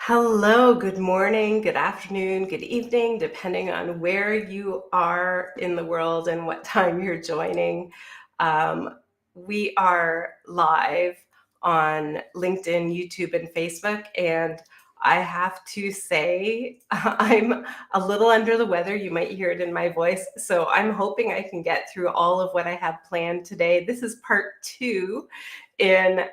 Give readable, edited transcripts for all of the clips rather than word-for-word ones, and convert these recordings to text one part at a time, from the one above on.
Hello, good morning, good afternoon, good evening, depending on where you are in the world and what time you're joining. Um, we are live on LinkedIn, YouTube, and Facebook, and I have to say, I'm a little under the weather. You might hear it in my voice. So I'm hoping I can get through all of what I have planned today. This is part two in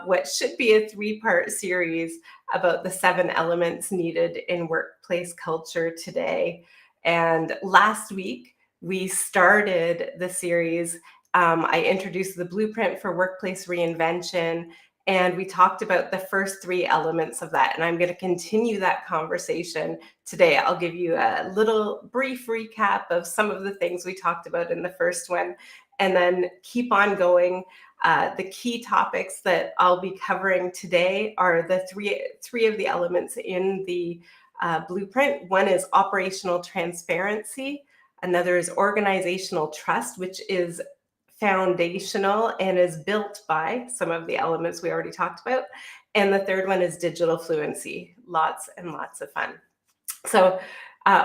what should be a three-part series about the 7 elements needed in workplace culture today. And last week, we started the series. I introduced the blueprint for workplace reinvention, and we talked about the first 3 elements of that. And I'm going to continue that conversation today. I'll give you a little brief recap of some of the things we talked about in the first one, and then keep on going. The key topics that I'll be covering today are the three of the elements in the blueprint. One is operational transparency. Another is organizational trust, which is foundational and is built by some of the elements we already talked about. And the third one is digital fluency. Lots and lots of fun. So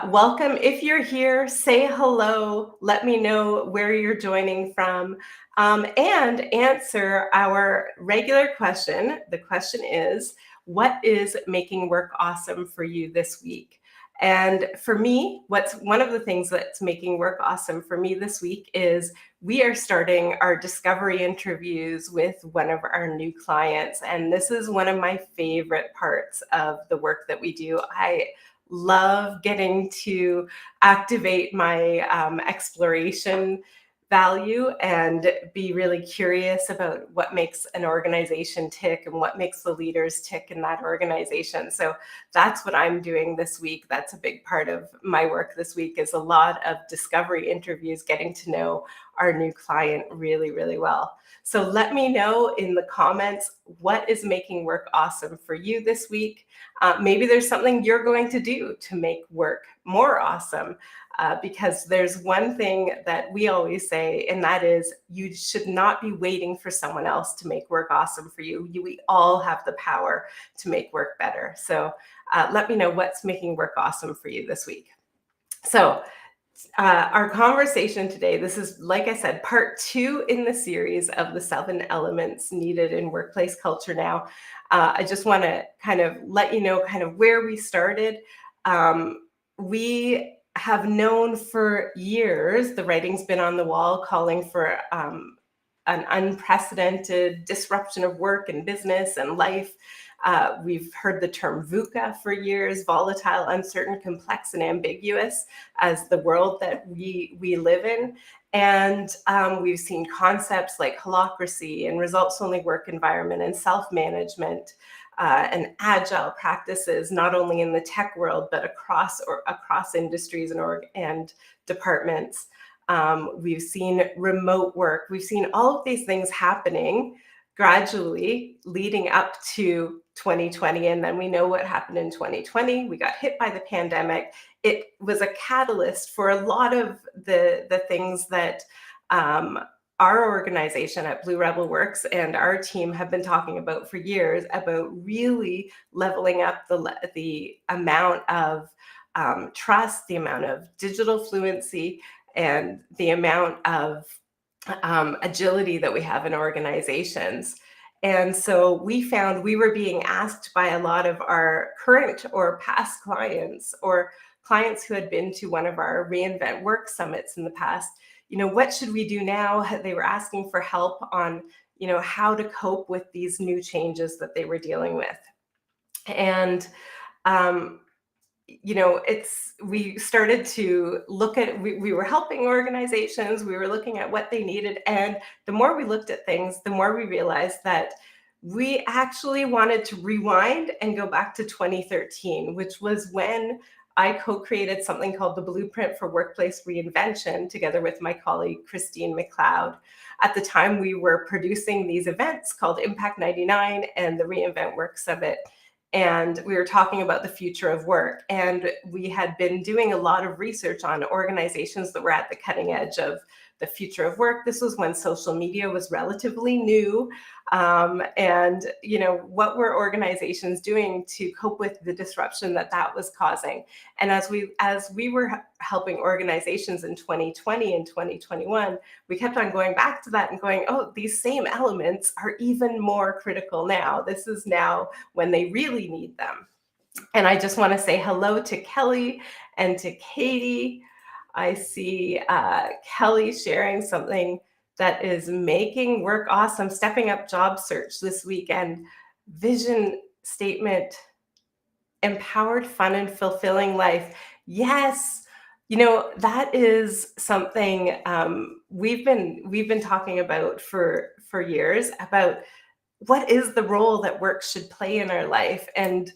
welcome. If you're here, say hello. Let me know where you're joining from, and answer our regular question. The question is, what is making work awesome for you this week? And for me, what's one of the things that's making work awesome for me this week is we are starting our discovery interviews with one of our new clients. And this is one of my favorite parts of the work that we do. I love getting to activate my exploration value and be really curious about what makes an organization tick and what makes the leaders tick in that organization. So that's what I'm doing this week. That's a big part of my work this week, is a lot of discovery interviews, getting to know our new client really, really well. So let me know in the comments what is making work awesome for you this week. Maybe there's something you're going to do to make work more awesome. Because there's one thing that we always say, and that is you should not be waiting for someone else to make work awesome for you. We all have the power to make work better. So let me know what's making work awesome for you this week. So our conversation today, this is, like I said, part two in the series of the 7 elements needed in workplace culture now. I just want to kind of let you know kind of where we started. We have known for years, the writing's been on the wall calling for an unprecedented disruption of work and business and life. We've heard the term VUCA for years: volatile, uncertain, complex, and ambiguous, as the world that we live in. And we've seen concepts like holacracy and results-only work environment and self-management and agile practices, not only in the tech world, but across industries and departments. We've seen remote work. We've seen all of these things happening gradually leading up to 2020. And then we know what happened in 2020. We got hit by the pandemic. It was a catalyst for a lot of the things that our organization at Blue Rebel Works and our team have been talking about for years, about really leveling up the amount of trust, the amount of digital fluency, and the amount of agility that we have in organizations. And so we found we were being asked by a lot of our current or past clients, or clients who had been to one of our Reinvent Work summits in the past, what should we do now? They were asking for help on, how to cope with these new changes that they were dealing with. And we started to look at, we were helping organizations, we were looking at what they needed. And the more we looked at things, the more we realized that we actually wanted to rewind and go back to 2013, which was when I co-created something called the Blueprint for Workplace Reinvention together with my colleague, Christine McLeod. At the time, we were producing these events called Impact 99 and the Reinvent Work Summit. And we were talking about the future of work. And we had been doing a lot of research on organizations that were at the cutting edge of the future of work. This was when social media was relatively new. And, what were organizations doing to cope with the disruption that was causing? And as we were helping organizations in 2020 and 2021, we kept on going back to that and going, oh, these same elements are even more critical now. This is now when they really need them. And I just want to say hello to Kelly and to Katie. I see Kelly sharing something that is making work awesome, stepping up job search this weekend. Vision statement, empowered, fun, and fulfilling life. Yes, that is something we've been talking about for years, about what is the role that work should play in our life. And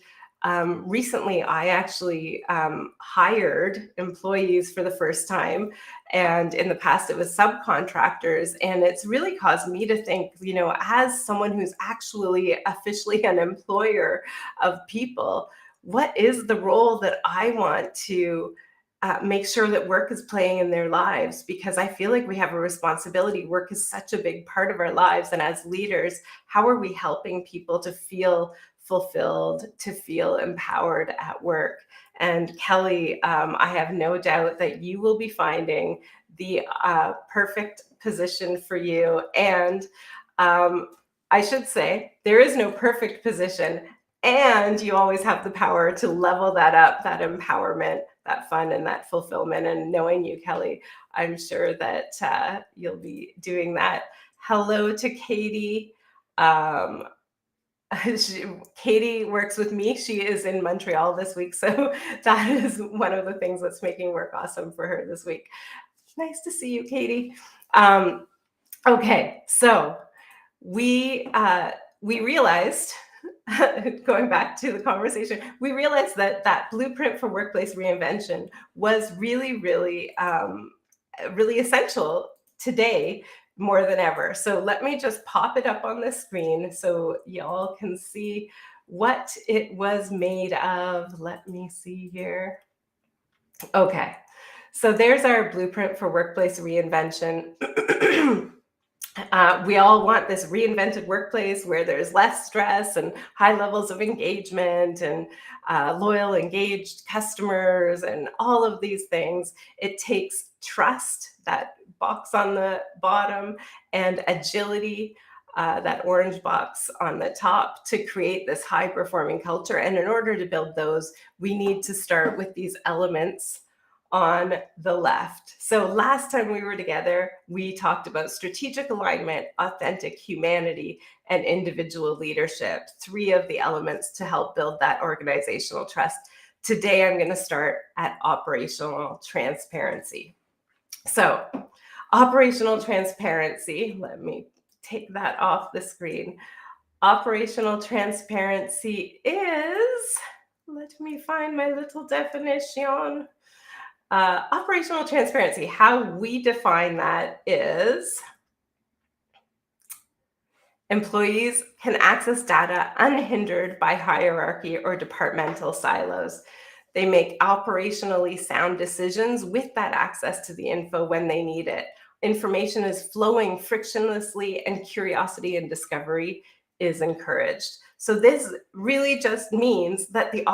recently, I actually hired employees for the first time. And in the past, it was subcontractors. And it's really caused me to think, as someone who's actually officially an employer of people, what is the role that I want to make sure that work is playing in their lives? Because I feel like we have a responsibility. Work is such a big part of our lives. And as leaders, how are we helping people to feel fulfilled, to feel empowered at work? And Kelly, I have no doubt that you will be finding the perfect position for you. And I should say, there is no perfect position. And you always have the power to level that up, that empowerment, that fun, and that fulfillment. And knowing you, Kelly, I'm sure that you'll be doing that. Hello to Katie. Katie works with me. She is in Montreal this week. So that is one of the things that's making work awesome for her this week. Nice to see you, Katie. Okay, so we realized, going back to the conversation, we realized that blueprint for workplace reinvention was really, really, really essential today more than ever. So let me just pop it up on the screen so y'all can see what it was made of. Let me see here. Okay, so there's our blueprint for workplace reinvention. We all want this reinvented workplace where there's less stress and high levels of engagement and loyal, engaged customers and all of these things. It takes trust, that box on the bottom, and agility, that orange box on the top, to create this high performing culture. And in order to build those, we need to start with these elements on the left. So last time we were together, we talked about strategic alignment, authentic humanity, and individual leadership, 3 of the elements to help build that organizational trust. Today, I'm going to start at operational transparency. So operational transparency, let me take that off the screen. Operational transparency is, let me find my little definition. Operational transparency, how we define that is employees can access data unhindered by hierarchy or departmental silos. They make operationally sound decisions with that access to the info when they need it. Information is flowing frictionlessly, and curiosity and discovery is encouraged. So this really just means that the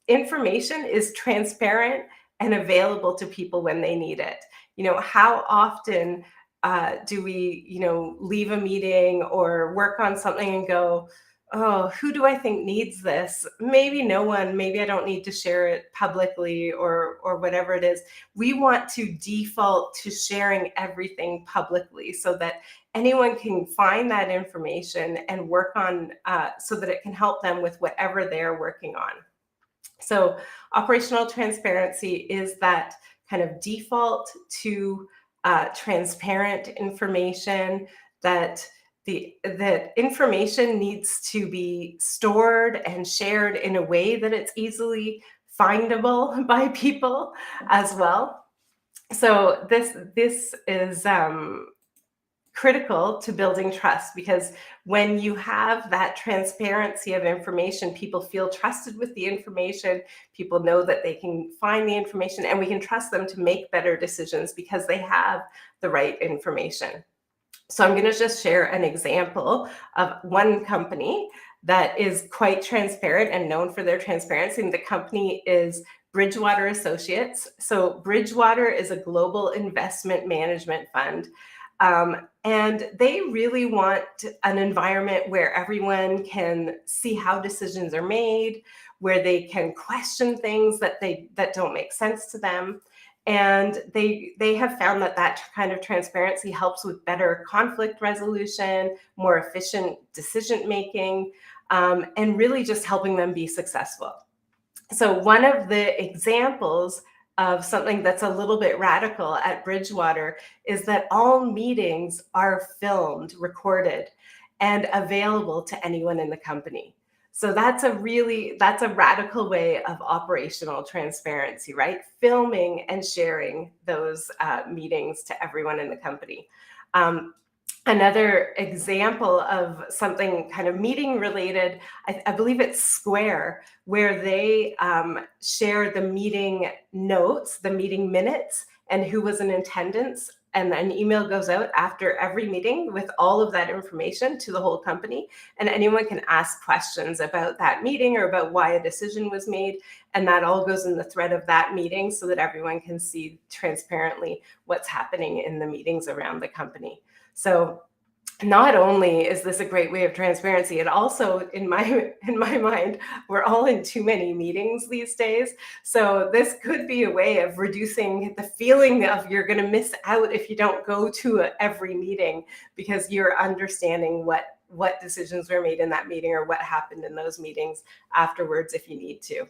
information is transparent and available to people when they need it. How often do we, leave a meeting or work on something and go, oh, who do I think needs this? Maybe no one. Maybe I don't need to share it publicly or whatever it is. We want to default to sharing everything publicly so that anyone can find that information and work on so that it can help them with whatever they're working on. So operational transparency is that kind of default to transparent information, that information needs to be stored and shared in a way that it's easily findable by people as well. So this is critical to building trust, because when you have that transparency of information, people feel trusted with the information. People know that they can find the information, and we can trust them to make better decisions because they have the right information. So I'm going to just share an example of one company that is quite transparent and known for their transparency. And the company is Bridgewater Associates. So Bridgewater is a global investment management fund. And they really want an environment where everyone can see how decisions are made, where they can question things that don't make sense to them. And they have found that kind of transparency helps with better conflict resolution, more efficient decision making, and really just helping them be successful. So one of the examples of something that's a little bit radical at Bridgewater is that all meetings are filmed, recorded, and available to anyone in the company. So that's a radical way of operational transparency, right? Filming and sharing those meetings to everyone in the company. Another example of something kind of meeting related, I believe it's Square, where they share the meeting notes, the meeting minutes, and who was in attendance. And an email goes out after every meeting with all of that information to the whole company. And anyone can ask questions about that meeting or about why a decision was made. And that all goes in the thread of that meeting so that everyone can see transparently what's happening in the meetings around the company. So not only is this a great way of transparency, it also, in my mind, we're all in too many meetings these days. So this could be a way of reducing the feeling of you're going to miss out if you don't go to every meeting, because you're understanding what decisions were made in that meeting or what happened in those meetings afterwards if you need to.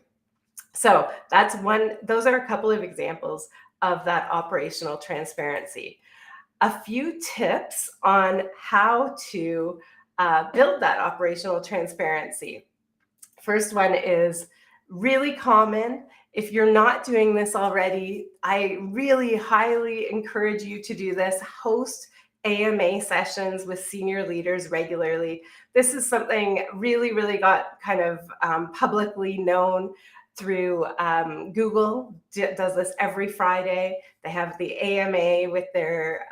So that's one. Those are a couple of examples of that operational transparency. A few tips on how to build that operational transparency. First one is really common. If you're not doing this already, I really highly encourage you to do this. Host AMA sessions with senior leaders regularly. This is something really got kind of publicly known through Google. Does this every Friday. They have the AMA with their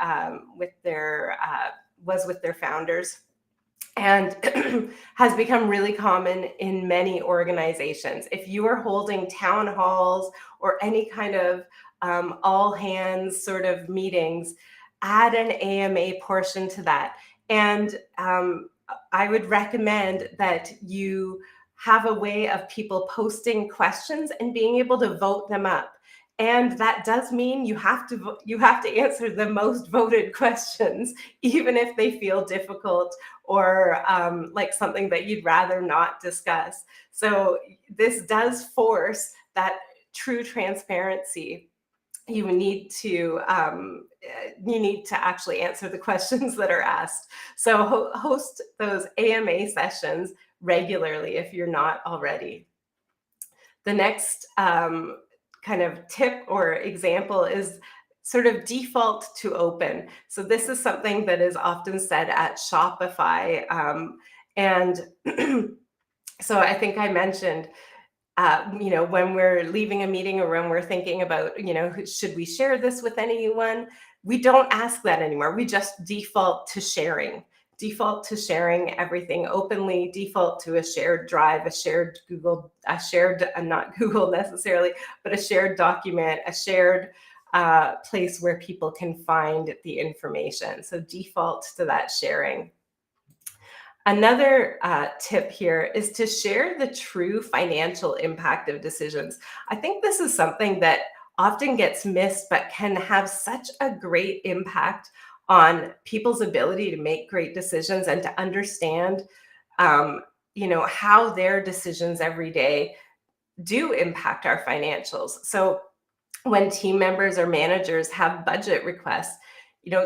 founders, and has become really common in many organizations. If you are holding town halls or any kind of all hands sort of meetings, add an AMA portion to that. And I would recommend that you have a way of people posting questions and being able to vote them up. And that does mean you have to answer the most voted questions, even if they feel difficult or like something that you'd rather not discuss. So this does force that true transparency. You need to actually answer the questions that are asked. So host those AMA sessions regularly if you're not already. The next kind of tip or example is sort of default to open. So this is something that is often said at Shopify. And so I think I mentioned, when we're leaving a meeting or when we're thinking about, should we share this with anyone? We don't ask that anymore. We just default to sharing everything openly, default to a shared drive, not Google necessarily, but a shared document, a shared place where people can find the information. So default to that sharing. Another tip here is to share the true financial impact of decisions. I think this is something that often gets missed, but can have such a great impact on people's ability to make great decisions and to understand, how their decisions every day do impact our financials. So when team members or managers have budget requests,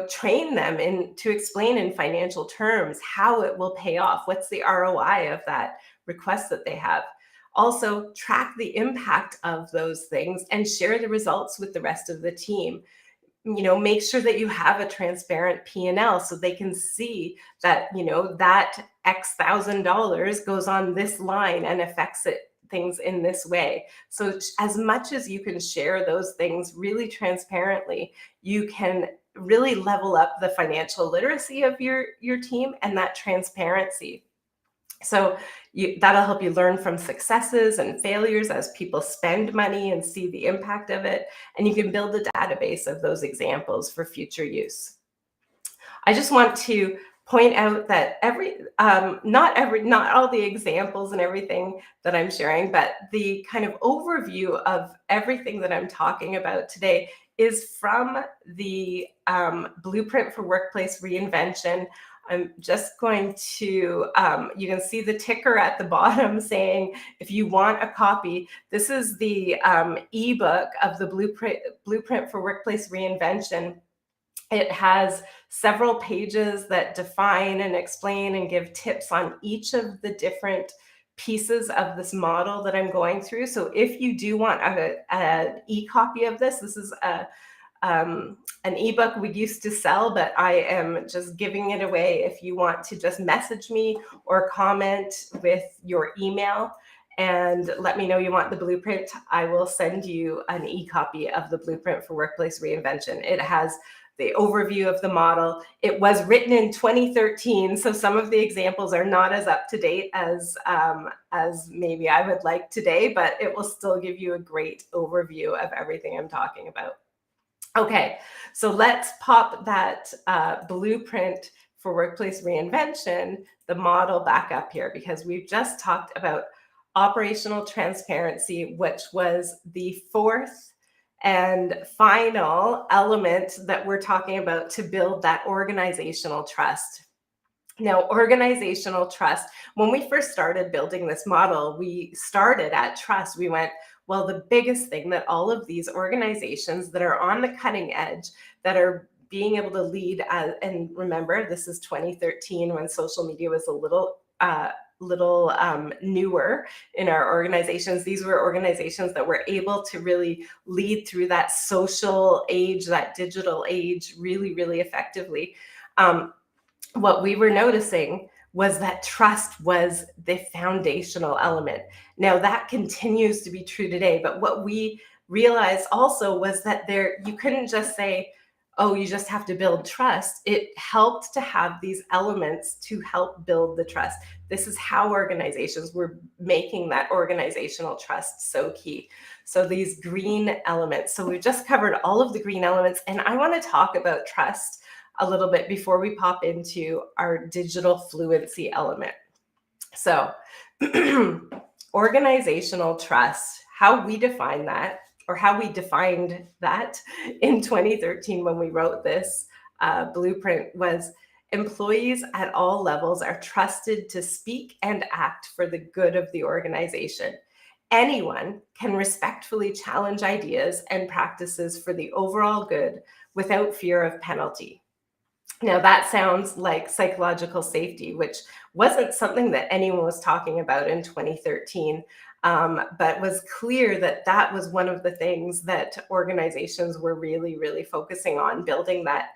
train them to explain in financial terms how it will pay off. What's the ROI of that request that they have? Also, track the impact of those things and share the results with the rest of the team. make sure that you have a transparent P&L so they can see that, that X thousand dollars goes on this line and affects things in this way. So as much as you can share those things really transparently, you can really level up the financial literacy of your team and that transparency. So that'll help you learn from successes and failures as people spend money and see the impact of it. And you can build a database of those examples for future use. I just want to point out that not all the examples and everything that I'm sharing, but the kind of overview of everything that I'm talking about today is from the Blueprint for Workplace Reinvention. I'm just going to, you can see the ticker at the bottom saying, if you want a copy, this is the ebook of the Blueprint for Workplace Reinvention. It has several pages that define and explain and give tips on each of the different pieces of this model that I'm going through. So if you do want an e-copy of this, this is an ebook we used to sell, but I am just giving it away if you want to just message me or comment with your email and let me know you want the blueprint. I will send you an e-copy of the Blueprint for Workplace Reinvention. It has the overview of the model. It was written in 2013, so some of the examples are not as up to date as maybe I would like today, but it will still give you a great overview of everything I'm talking about. Okay, so let's pop that Blueprint for Workplace Reinvention, the model, back up here, because we've just talked about operational transparency, which was the fourth and final element that we're talking about to build that organizational trust. Now, organizational trust, when we first started building this model, we started at trust. We went, well, the biggest thing that all of these organizations that are on the cutting edge, that are being able to lead, and remember, this is 2013 when social media was a little newer in our organizations. These were organizations that were able to really lead through that social age, that digital age, really, really effectively. What we were noticing was that trust was the foundational element. Now that continues to be true today, but what we realized also was that you couldn't just say, oh, you just have to build trust. It helped to have these elements to help build the trust. This is how organizations were making that organizational trust so key. So these green elements. So we've just covered all of the green elements, and I want to talk about trust a little bit before we pop into our digital fluency element. So organizational trust, how we define that, or how we defined that in 2013 when we wrote this blueprint, was employees at all levels are trusted to speak and act for the good of the organization. Anyone can respectfully challenge ideas and practices for the overall good without fear of penalty. Now that sounds like psychological safety, which wasn't something that anyone was talking about in 2013, but was clear that that was one of the things that organizations were really, really focusing on, building that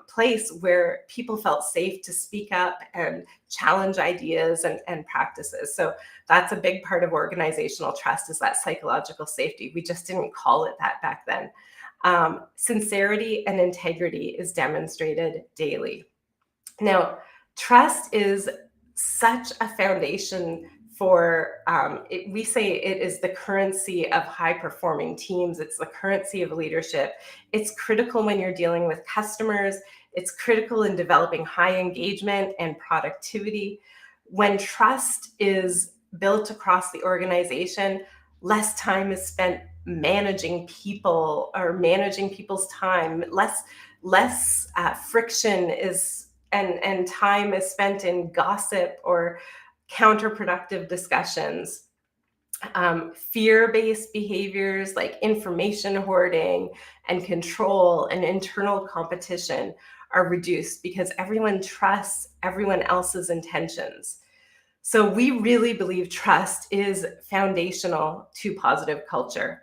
place where people felt safe to speak up and challenge ideas and practices. So that's a big part of organizational trust, is that psychological safety. We just didn't call it that back then. Sincerity and integrity is demonstrated daily. Now, trust is such a foundation for, we say it is the currency of high-performing teams. It's the currency of leadership. It's critical when you're dealing with customers. It's critical in developing high engagement and productivity. When trust is built across the organization, less time is spent managing people or managing people's time, less friction is and time is spent in gossip or counterproductive discussions. Fear-based behaviors like information hoarding and control and internal competition are reduced because everyone trusts everyone else's intentions. So we really believe trust is foundational to positive culture.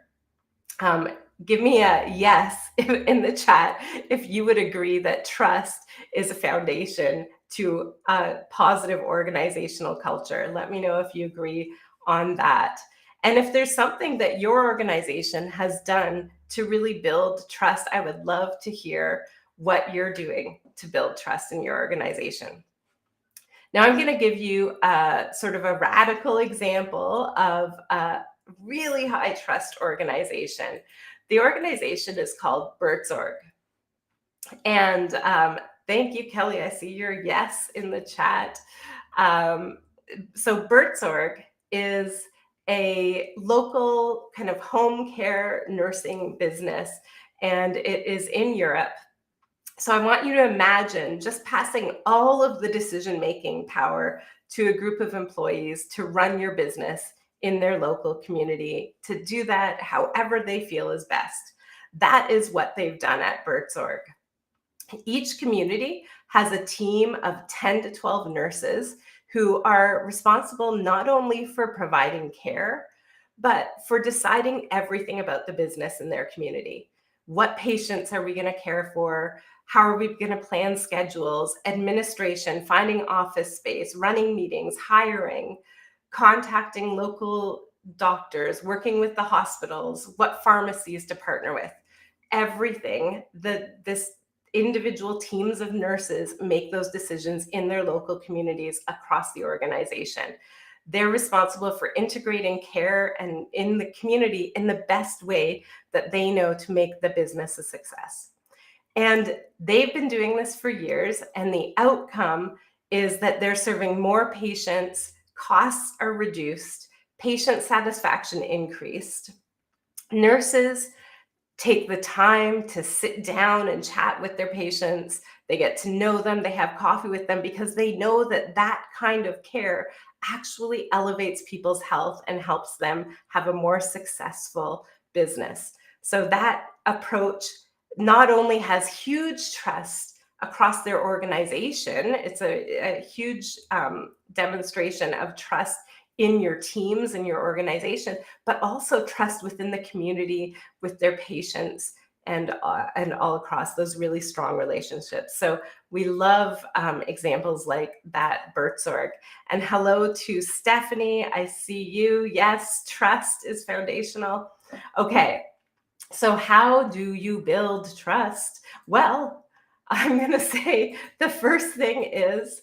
give me a yes in the chat if you would agree that trust is a foundation to a positive organizational culture. Let me know if you agree on that. And if there's something that your organization has done to really build trust, I would love to hear what you're doing to build trust in your organization. Now, I'm going to give you sort of a radical example of a really high trust organization. The organization is called Bertsorg. And thank you, Kelly. I see your yes in the chat. So Bertsorg is a local kind of home care nursing business, and it is in Europe. So I want you to imagine just passing all of the decision-making power to a group of employees to run your business in their local community, to do that however they feel is best. That is what they've done at Bertsorg. Each community has a team of 10 to 12 nurses who are responsible not only for providing care, but for deciding everything about the business in their community. What patients are we going to care for? How are we going to plan schedules, administration, finding office space, running meetings, hiring, contacting local doctors, working with the hospitals, what pharmacies to partner with? Everything that this individual teams of nurses make those decisions in their local communities across the organization. They're responsible for integrating care and in the community in the best way that they know to make the business a success. And they've been doing this for years, and the outcome is that they're serving more patients, costs are reduced, patient satisfaction increased. Nurses take the time to sit down and chat with their patients. They get to know them, they have coffee with them, because they know that that kind of care actually elevates people's health and helps them have a more successful business. So that approach not only has huge trust across their organization, it's a huge demonstration of trust in your teams and your organization, but also trust within the community with their patients and all across those really strong relationships. So we love examples like that, Bertsorg. And hello to Stephanie, I see you. Yes, trust is foundational. Okay, so how do you build trust? Well, I'm going to say the first thing is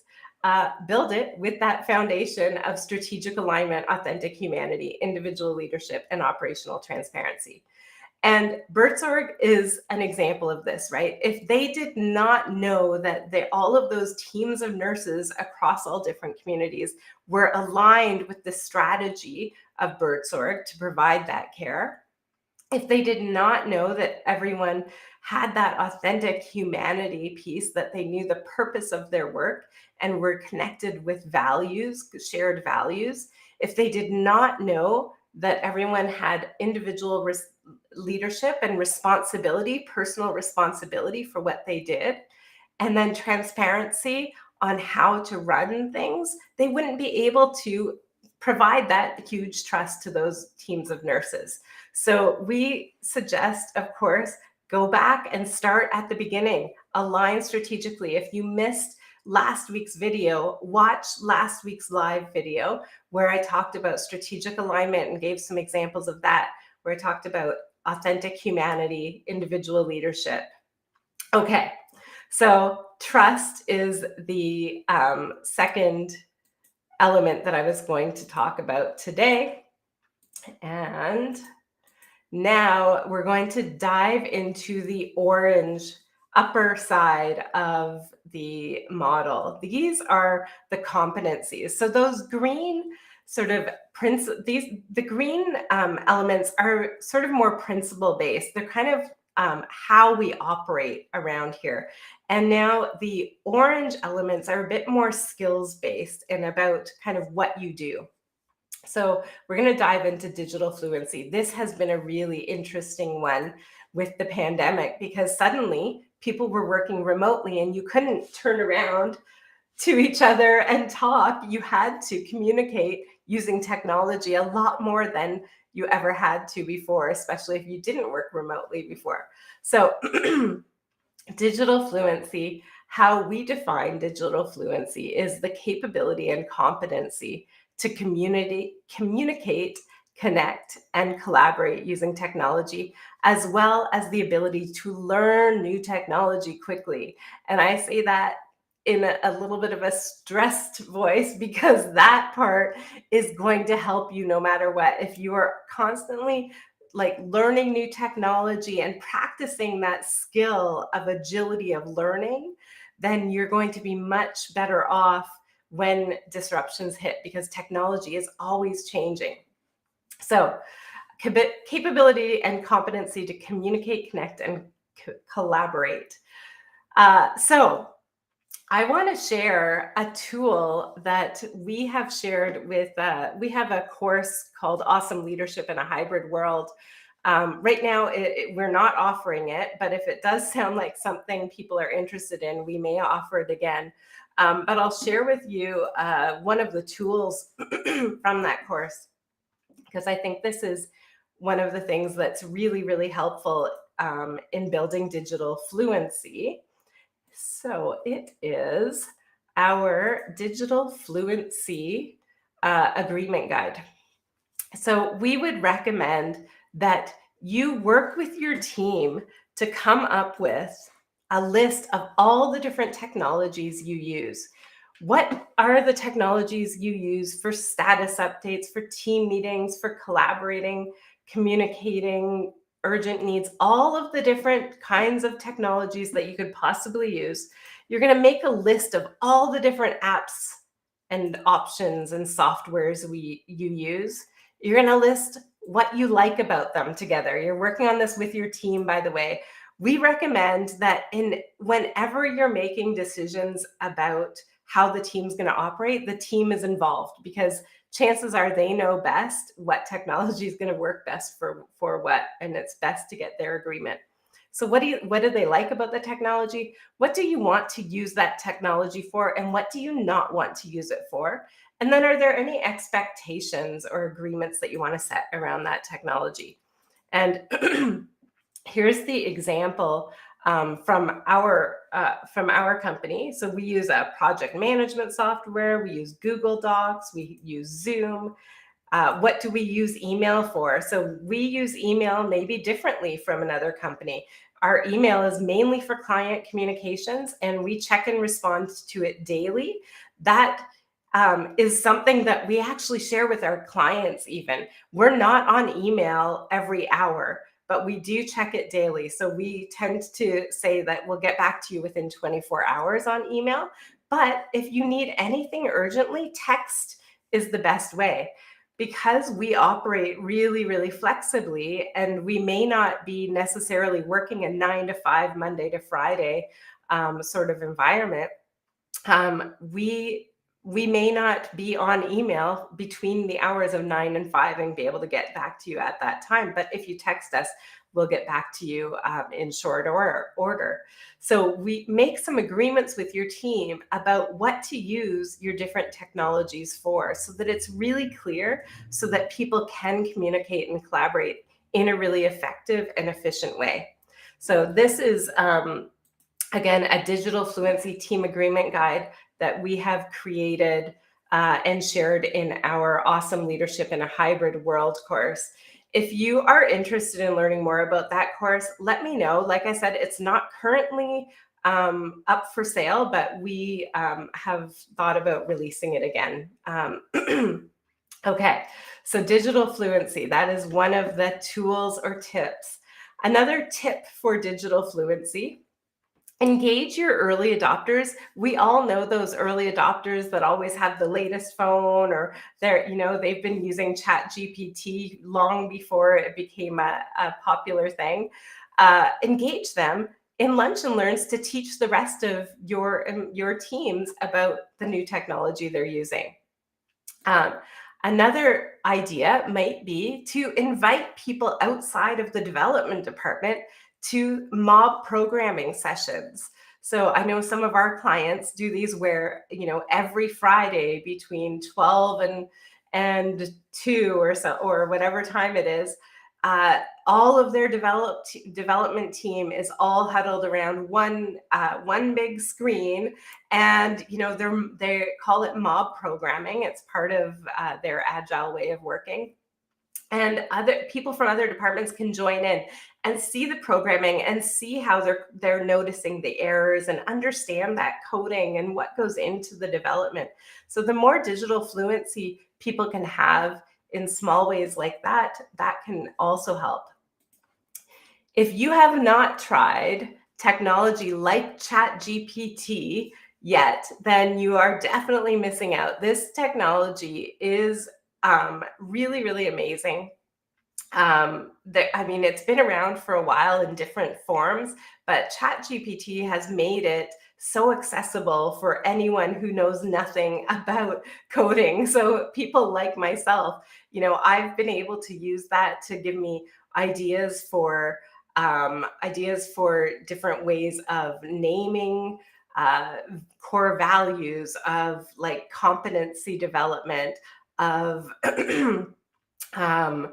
build it with that foundation of strategic alignment, authentic humanity, individual leadership, and operational transparency. And Bertsorg is an example of this, right? If they did not know that all of those teams of nurses across all different communities were aligned with the strategy of Bertsorg to provide that care, if they did not know that everyone had that authentic humanity piece, that they knew the purpose of their work and were connected with values, shared values, if they did not know that everyone had individual leadership and responsibility, personal responsibility for what they did, and then transparency on how to run things, they wouldn't be able to provide that huge trust to those teams of nurses. So we suggest, of course, go back and start at the beginning, align strategically. If you missed last week's video, watch last week's live video where I talked about strategic alignment and gave some examples of that, where I talked about authentic humanity, individual leadership. Okay, so trust is the second element that I was going to talk about today. And now we're going to dive into the orange upper side of the model. These are the competencies. So those green sort of the green elements are sort of more principle based. They're kind of how we operate around here. And now the orange elements are a bit more skills based and about kind of what you do. So we're going to dive into digital fluency. This has been a really interesting one with the pandemic, because suddenly people were working remotely and you couldn't turn around to each other and talk. You had to communicate using technology a lot more than you ever had to before, especially if you didn't work remotely before. So digital fluency, how we define digital fluency is the capability and competency to communicate, connect, and collaborate using technology, as well as the ability to learn new technology quickly. And I say that in a little bit of a stressed voice because that part is going to help you no matter what. If you are constantly like learning new technology and practicing that skill of agility of learning, then you're going to be much better off when disruptions hit because technology is always changing. So capability and competency to communicate, connect, and collaborate. So I want to share a tool that we have shared with, we have a course called Awesome Leadership in a Hybrid World. Right now, we're not offering it, but if it does sound like something people are interested in, we may offer it again. But I'll share with you one of the tools from that course, because I think this is one of the things that's really, really helpful in building digital fluency. So it is our digital fluency agreement guide. So we would recommend that you work with your team to come up with a list of all the different technologies you use. What are the technologies you use for status updates, for team meetings, for collaborating, communicating, urgent needs, all of the different kinds of technologies that you could possibly use. You're going to make a list of all the different apps and options and softwares you use. You're going to list what you like about them together. You're working on this with your team, by the way. We recommend that whenever you're making decisions about how the team's going to operate, the team is involved because chances are they know best what technology is going to work best for what, and it's best to get their agreement. So what do they like about the technology? What do you want to use that technology for, and what do you not want to use it for? And then are there any expectations or agreements that you want to set around that technology? And here's the example from our company. So we use a project management software. We use Google Docs. We use Zoom. What do we use email for? So we use email maybe differently from another company. Our email is mainly for client communications, and we check and respond to it daily. That is something that we actually share with our clients even. We're not on email every hour, but we do check it daily. So we tend to say that we'll get back to you within 24 hours on email. But if you need anything urgently, text is the best way. Because we operate really, really flexibly, and we may not be necessarily working a 9 to 5, Monday to Friday sort of environment, we may not be on email between the hours of 9 and 5 and be able to get back to you at that time. But if you text us, we'll get back to you in short order. So we make some agreements with your team about what to use your different technologies for so that it's really clear, so that people can communicate and collaborate in a really effective and efficient way. So this is, again, a digital fluency team agreement guide that we have created and shared in our Awesome Leadership in a Hybrid World course. If you are interested in learning more about that course, let me know. Like I said, it's not currently up for sale, but we have thought about releasing it again. Okay, so digital fluency, that is one of the tools or tips. Another tip for digital fluency: engage your early adopters. We all know those early adopters that always have the latest phone, or they've been using ChatGPT long before it became a popular thing. Engage them in lunch and learns to teach the rest of your teams about the new technology they're using. Another idea might be to invite people outside of the development department to mob programming sessions. So I know some of our clients do these where, every Friday between 12 and 2 or so, or whatever time it is, all of their development team is all huddled around one big screen, and they call it mob programming. It's part of their agile way of working, and other people from other departments can join in and see the programming and see how they're noticing the errors and understand that coding and what goes into the development. So the more digital fluency people can have in small ways like that, that can also help. If you have not tried technology like ChatGPT yet, then you are definitely missing out. This technology is really, really amazing. I mean, it's been around for a while in different forms, but ChatGPT has made it so accessible for anyone who knows nothing about coding. So people like myself, I've been able to use that to give me ideas for different ways of naming core values, of like competency development, of um,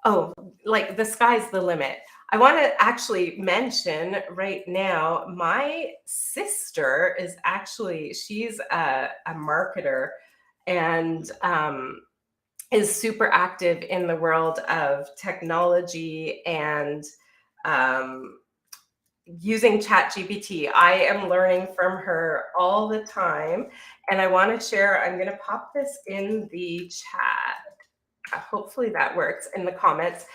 oh, like the sky's the limit. I want to actually mention right now, my sister is actually, she's a marketer, and is super active in the world of technology and um, using ChatGPT. I am learning from her all the time, and I want to share. I'm going to pop this in the chat. Hopefully that works in the comments.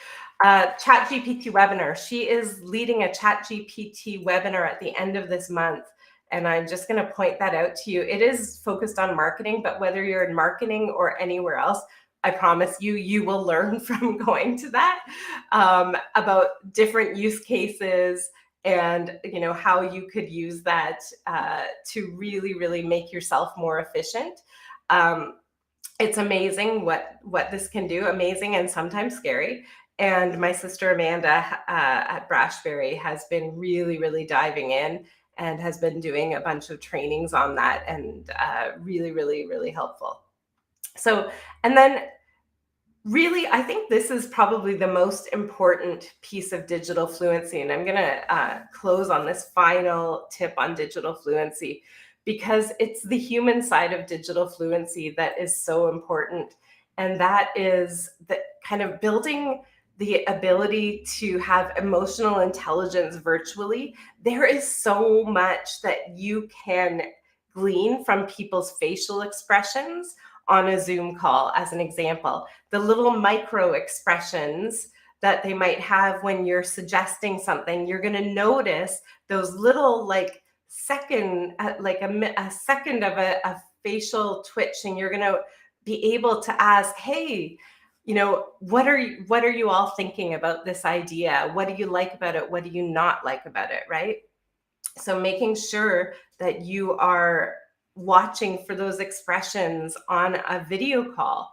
ChatGPT webinar. She is leading a ChatGPT webinar at the end of this month. And I'm just going to point that out to you. It is focused on marketing, but whether you're in marketing or anywhere else, I promise you, you will learn from going to that about different use cases, and how you could use that to really, really make yourself more efficient. It's amazing what this can do, amazing and sometimes scary. And my sister Amanda at Brashberry has been really, really diving in and has been doing a bunch of trainings on that, and really, really, really helpful. So, and then really, I think this is probably the most important piece of digital fluency. And I'm going to close on this final tip on digital fluency, because it's the human side of digital fluency that is so important. And that is the kind of building the ability to have emotional intelligence virtually. There is so much that you can glean from people's facial expressions on a Zoom call, as an example. The little micro expressions that they might have when you're suggesting something, you're going to notice those little like second, like a second of a facial twitch, and you're going to be able to ask, hey, what are you all thinking about this idea? What do you like about it? What do you not like about it? Right? So making sure that you are watching for those expressions on a video call.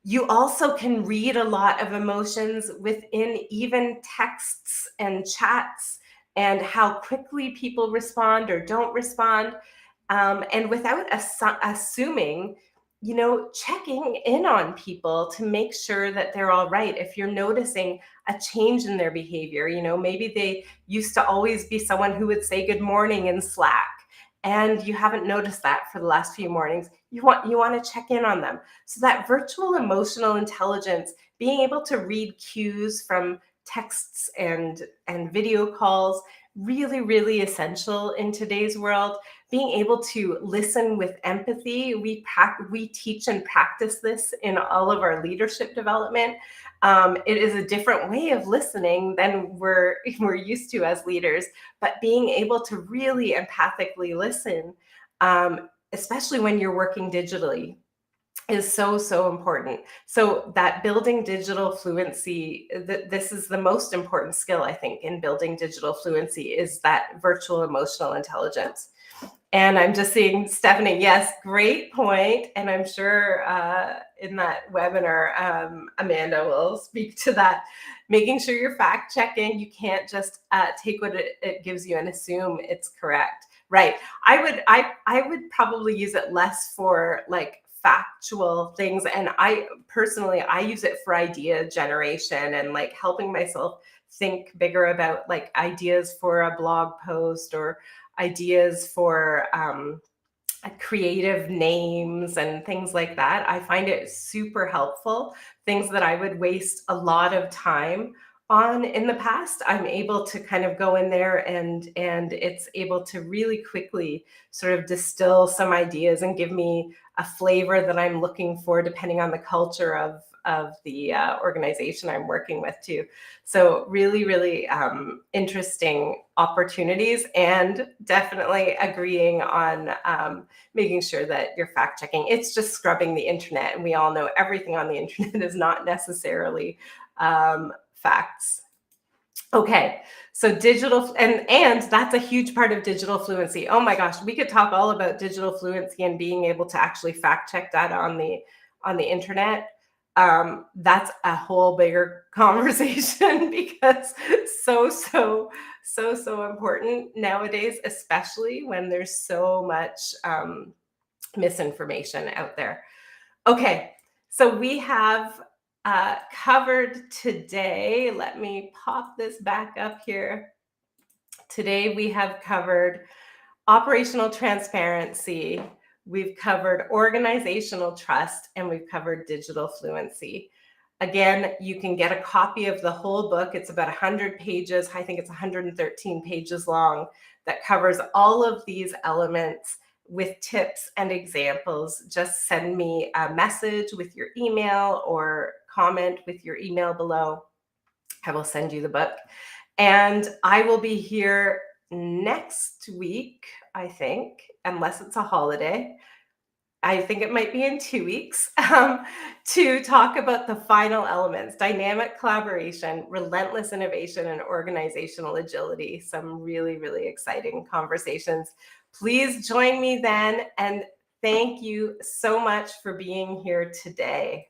You also can read a lot of emotions within even texts and chats, and how quickly people respond or don't respond. And without assuming, checking in on people to make sure that they're all right. If you're noticing a change in their behavior, maybe they used to always be someone who would say good morning in Slack, and you haven't noticed that for the last few mornings, you want to check in on them. So that virtual emotional intelligence, being able to read cues from texts and video calls, really, really essential in today's world. Being able to listen with empathy. We teach and practice this in all of our leadership development. It is a different way of listening than we're used to as leaders, but being able to really empathically listen, especially when you're working digitally, is so, so important. So that building digital fluency, this is the most important skill, I think, in building digital fluency, is that virtual emotional intelligence. And I'm just seeing Stephanie, yes, great point. And I'm sure in that webinar, Amanda will speak to that. Making sure you're fact checking. You can't just take what it gives you and assume it's correct. Right. I would probably use it less for like factual things. And I personally, I use it for idea generation and like helping myself think bigger about like ideas for a blog post or ideas for creative names and things like that. I find it super helpful. Things that I would waste a lot of time on in the past, I'm able to kind of go in there and it's able to really quickly sort of distill some ideas and give me a flavor that I'm looking for depending on the culture of the organization I'm working with too. So really, really interesting opportunities, and definitely agreeing on making sure that you're fact checking. It's just scrubbing the internet, and we all know everything on the internet is not necessarily facts. Okay, so digital, and that's a huge part of digital fluency. Oh my gosh, we could talk all about digital fluency and being able to actually fact check that on the internet. That's a whole bigger conversation because so important nowadays, especially when there's so much misinformation out there. Okay, so we have covered today. Let me pop this back up here. Today we have covered operational transparency, we've covered organizational trust, and we've covered digital fluency. Again, you can get a copy of the whole book. It's about 100 pages. I think it's 113 pages long that covers all of these elements with tips and examples. Just send me a message with your email or comment with your email below. I will send you the book. And I will be here next week, I think, unless it's a holiday. I think it might be in 2 weeks, to talk about the final elements: dynamic collaboration, relentless innovation, and organizational agility. Some really, really exciting conversations. Please join me then, and thank you so much for being here today.